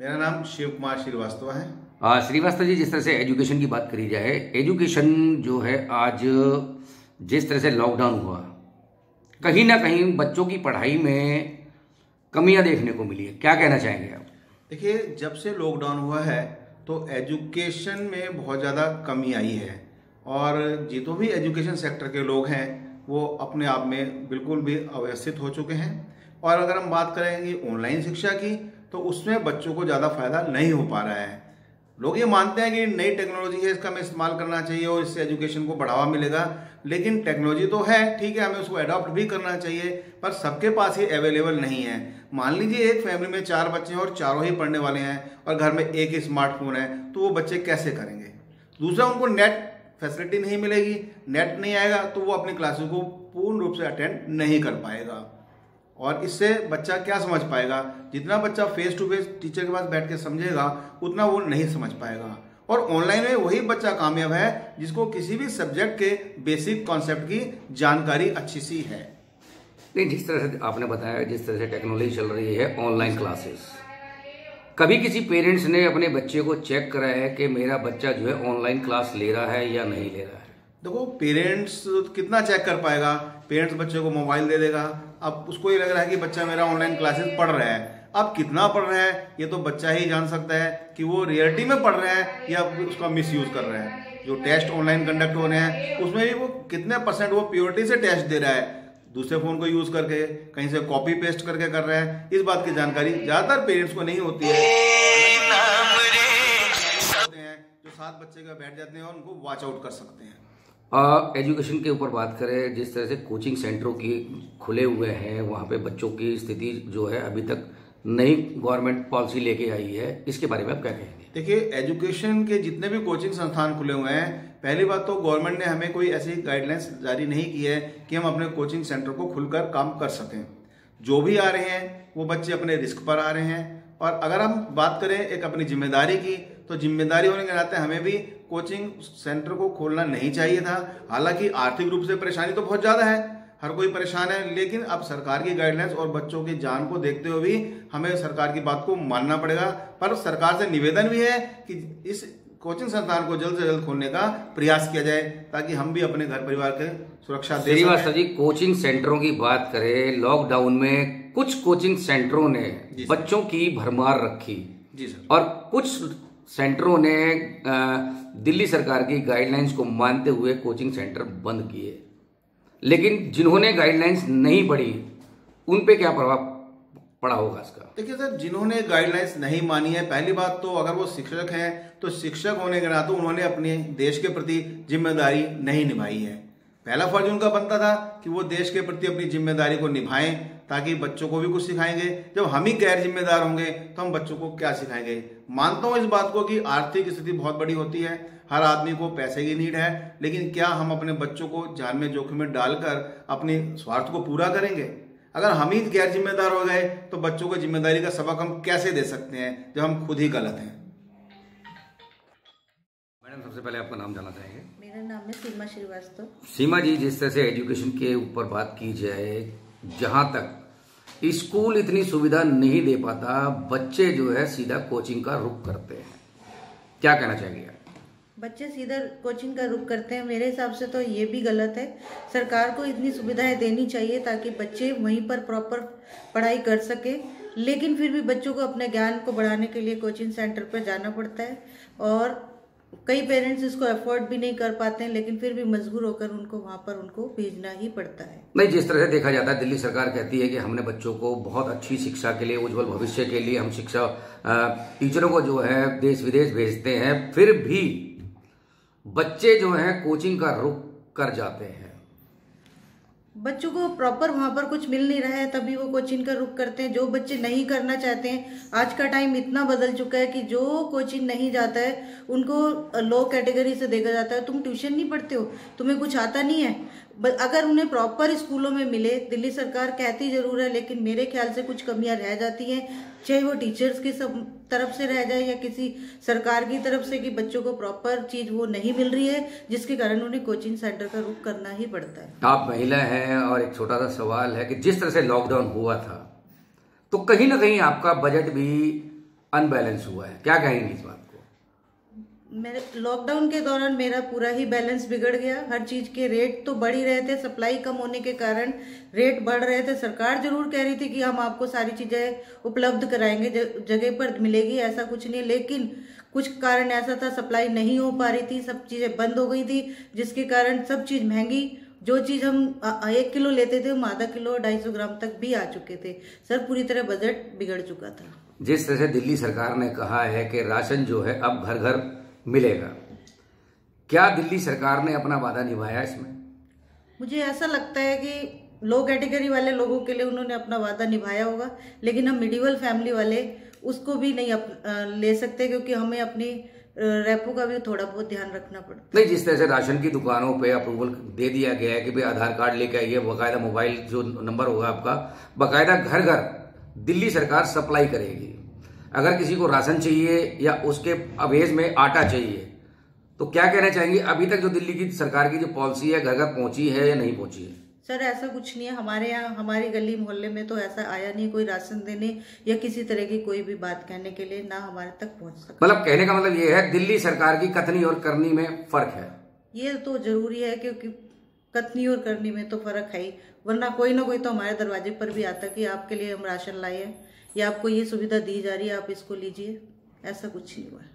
मेरा नाम शिव कुमार श्रीवास्तव है। श्रीवास्तव जी, जिस तरह से एजुकेशन की बात करी जाए, एजुकेशन जो है आज जिस तरह से लॉकडाउन हुआ, कहीं ना कहीं बच्चों की पढ़ाई में कमियां देखने को मिली है। क्या कहना चाहेंगे आप? देखिए, जब से लॉकडाउन हुआ है तो एजुकेशन में बहुत ज़्यादा कमी आई है और जितने भी एजुकेशन सेक्टर के लोग हैं वो अपने आप में बिल्कुल भी अव्यवस्थित हो चुके हैं। और अगर हम बात करेंगे ऑनलाइन शिक्षा की तो उसमें बच्चों को ज़्यादा फायदा नहीं हो पा रहा है। लोग ये मानते हैं कि नई टेक्नोलॉजी है, इसका हमें इस्तेमाल करना चाहिए और इससे एजुकेशन को बढ़ावा मिलेगा। लेकिन टेक्नोलॉजी तो है, ठीक है, हमें उसको अडॉप्ट भी करना चाहिए, पर सबके पास ये अवेलेबल नहीं है। मान लीजिए एक फैमिली में 4 बच्चे हैं और चारों ही पढ़ने वाले हैं और घर में एक ही स्मार्टफोन है, तो वो बच्चे कैसे करेंगे? दूसरा, उनको नेट फैसिलिटी नहीं मिलेगी, नेट नहीं आएगा तो वो अपनी क्लासेस को पूर्ण रूप से अटेंड नहीं कर पाएगा और इससे बच्चा क्या समझ पाएगा? जितना बच्चा फेस टू फेस टीचर के पास बैठ के समझेगा उतना वो नहीं समझ पाएगा। और ऑनलाइन में वही बच्चा कामयाब है जिसको किसी भी सब्जेक्ट के बेसिक कॉन्सेप्ट की जानकारी अच्छी सी है। नहीं, जिस तरह से आपने बताया, जिस तरह से टेक्नोलॉजी चल रही है, ऑनलाइन क्लासेस, कभी किसी पेरेंट्स ने अपने बच्चे को चेक करा है कि मेरा बच्चा जो है ऑनलाइन क्लास ले रहा है या नहीं ले रहा है? देखो, पेरेंट्स कितना चेक कर पाएगा? पेरेंट्स बच्चे को मोबाइल दे देगा, अब उसको ये लग रहा है कि बच्चा मेरा ऑनलाइन क्लासेस पढ़ रहा है। अब कितना पढ़ रहा है ये तो बच्चा ही जान सकता है कि वो रियलिटी में पढ़ रहा है या उसका मिसयूज कर रहा है। जो टेस्ट ऑनलाइन कंडक्ट हो रहे हैं उसमें भी वो कितने % वो प्योरिटी से टेस्ट दे रहा है, दूसरे फोन को यूज करके, कहीं से कॉपी पेस्ट करके कर रहा है, इस बात की जानकारी ज्यादातर पेरेंट्स को नहीं होती है। जो 7 बच्चे का बैठ जाते हैं और उनको वॉच आउट कर सकते हैं। एजुकेशन के ऊपर बात करें, जिस तरह से कोचिंग सेंटरों की खुले हुए हैं, वहाँ पे बच्चों की स्थिति जो है अभी तक नई गवर्नमेंट पॉलिसी लेके आई है, इसके बारे में आप क्या कहेंगे? देखिए, एजुकेशन के जितने भी कोचिंग संस्थान खुले हुए हैं, पहली बात तो गवर्नमेंट ने हमें कोई ऐसी गाइडलाइंस जारी नहीं की है कि हम अपने कोचिंग सेंटर को खुलकर काम कर सकें। जो भी आ रहे हैं वो बच्चे अपने रिस्क पर आ रहे हैं। और अगर हम बात करें एक अपनी जिम्मेदारी की, तो जिम्मेदारी होने के नाते हमें भी कोचिंग सेंटर को खोलना नहीं चाहिए था। हालांकि आर्थिक रूप से परेशानी तो बहुत ज़्यादा है, हर कोई परेशान है, लेकिन अब सरकार की गाइडलाइंस और बच्चों की जान को देखते हुए भी हमें सरकार की बात को मानना पड़ेगा। पर सरकार से निवेदन भी है कि इस कोचिंग संस्थान को जल्द से जल्द खोलने का प्रयास किया जाए ताकि हम भी अपने घर परिवार के सुरक्षा दे सकें। श्रीवास्तव जी, कोचिंग सेंटरों की बात करें, लॉकडाउन में कुछ कोचिंग सेंटरों ने बच्चों की भरमार रखी जी सर, और कुछ सेंटरों ने दिल्ली सरकार की गाइडलाइंस को मानते हुए कोचिंग सेंटर बंद किए। लेकिन जिन्होंने गाइडलाइंस नहीं पढ़ी उन पे क्या प्रभाव पड़ा होगा इसका? देखिए सर, जिन्होंने गाइडलाइंस नहीं मानी है, पहली बात तो अगर वो शिक्षक हैं तो शिक्षक होने के नाते उन्होंने अपने देश के प्रति जिम्मेदारी नहीं निभाई है। पहला फर्ज उनका बनता था कि वो देश के प्रति अपनी जिम्मेदारी को निभाएं ताकि बच्चों को भी कुछ सिखाएंगे। जब हम ही गैर जिम्मेदार होंगे तो हम बच्चों को क्या सिखाएंगे? मानता हूं इस बात को कि आर्थिक स्थिति बहुत बड़ी होती है, हर आदमी को पैसे की नीड है, लेकिन क्या हम अपने बच्चों को जान में जोखिम में डालकर अपने स्वार्थ को पूरा करेंगे? अगर हम ही गैर जिम्मेदार हो गए तो बच्चों को जिम्मेदारी का सबक हम कैसे दे सकते हैं जब हम खुद ही गलत हैं? मैडम, सबसे पहले आपका नाम जानना चाहेंगे? मेरा नाम है सीमा श्रीवास्तव। सीमा जी, जिस तरह से एजुकेशन के ऊपर बात की जाए, जहां तक स्कूल इतनी सुविधा नहीं दे पाता, बच्चे जो है सीधा कोचिंग का रुख करते हैं, क्या कहना चाहेंगे आप? बच्चे सीधा कोचिंग का रुख करते हैं, मेरे हिसाब से तो ये भी गलत है। सरकार को इतनी सुविधाएं देनी चाहिए ताकि बच्चे वहीं पर प्रॉपर पढ़ाई कर सके, लेकिन फिर भी बच्चों को अपने ज्ञान को बढ़ाने के लिए कोचिंग सेंटर पर जाना पड़ता है और कई पेरेंट्स इसको अफोर्ड भी नहीं कर पाते हैं, लेकिन फिर भी मजबूर होकर उनको वहां पर उनको भेजना ही पड़ता है। नहीं, जिस तरह से देखा जाता है, दिल्ली सरकार कहती है कि हमने बच्चों को बहुत अच्छी शिक्षा के लिए, उज्जवल भविष्य के लिए हम शिक्षा टीचरों को जो है देश विदेश भेजते हैं, फिर भी बच्चे जो हैं कोचिंग का रुख कर जाते हैं। बच्चों को प्रॉपर वहां पर कुछ मिल नहीं रहा है तभी वो कोचिंग का रुख करते हैं। जो बच्चे नहीं करना चाहते हैं, आज का टाइम इतना बदल चुका है कि जो कोचिंग नहीं जाता है उनको लो कैटेगरी से देखा जाता है। तुम ट्यूशन नहीं पढ़ते हो, तुम्हें कुछ आता नहीं है। अगर उन्हें प्रॉपर स्कूलों में मिले, दिल्ली सरकार कहती जरूर है लेकिन मेरे ख्याल से कुछ कमियां रह जाती हैं, चाहे वो टीचर्स की तरफ से रह जाए या किसी सरकार की तरफ से, कि बच्चों को प्रॉपर चीज वो नहीं मिल रही है, जिसके कारण उन्हें कोचिंग सेंटर का रुख करना ही पड़ता है। आप महिला हैं और एक छोटा सा सवाल है कि जिस तरह से लॉकडाउन हुआ था तो कहीं ना कहीं आपका बजट भी अनबैलेंस हुआ है, क्या कहेंगे इस बात को? मेरे लॉकडाउन के दौरान मेरा पूरा ही बैलेंस बिगड़ गया। हर चीज के रेट तो बढ़ ही रहे थे, सप्लाई कम होने के कारण रेट बढ़ रहे थे। सरकार जरूर कह रही थी कि हम आपको सारी चीजें उपलब्ध कराएंगे, जगह पर मिलेगी, ऐसा कुछ नहीं, लेकिन कुछ कारण ऐसा था सप्लाई नहीं हो पा रही थी, सब चीजें बंद हो गई थी, जिसके कारण सब चीज महंगी। जो चीज हम 1 किलो लेते थे हम आधा किलो 250 ग्राम तक भी आ चुके थे। सर पूरी तरह बजट बिगड़ चुका था। जिस तरह से दिल्ली सरकार ने कहा है कि राशन जो है अब घर घर मिलेगा, क्या दिल्ली सरकार ने अपना वादा निभाया इसमें? मुझे ऐसा लगता है कि लो कैटेगरी वाले लोगों के लिए उन्होंने अपना वादा निभाया होगा, लेकिन हम मिडिल फैमिली वाले उसको भी नहीं ले सकते, क्योंकि हमें अपनी रेपो का भी थोड़ा बहुत ध्यान रखना पड़ता। नहीं, जिस तरह से राशन की दुकानों पे अप्रूवल दे दिया गया है कि भाई आधार कार्ड लेके आइए, बाकायदा मोबाइल जो नंबर होगा आपका, बाकायदा घर घर दिल्ली सरकार सप्लाई करेगी। अगर किसी को राशन चाहिए या उसके अवेज में आटा चाहिए, तो क्या कहना चाहेंगे? अभी तक जो दिल्ली की सरकार की जो पॉलिसी है घर घर पहुंची है या नहीं पहुंची है? सर ऐसा कुछ नहीं है, हमारे यहाँ हमारी गली मोहल्ले में तो ऐसा आया नहीं कोई राशन देने या किसी तरह की कोई भी बात कहने के लिए, ना हमारे तक पहुंच सका। मतलब कहने का मतलब ये है दिल्ली सरकार की कथनी और करनी में फर्क है। ये तो जरूरी है, क्योंकि कथनी और करनी में तो फर्क है ही, वरना कोई ना कोई तो हमारे दरवाजे पर भी आता कि आपके लिए हम राशन लाए हैं या आपको ये सुविधा दी जा रही है, आप इसको लीजिए। ऐसा कुछ नहीं हुआ है।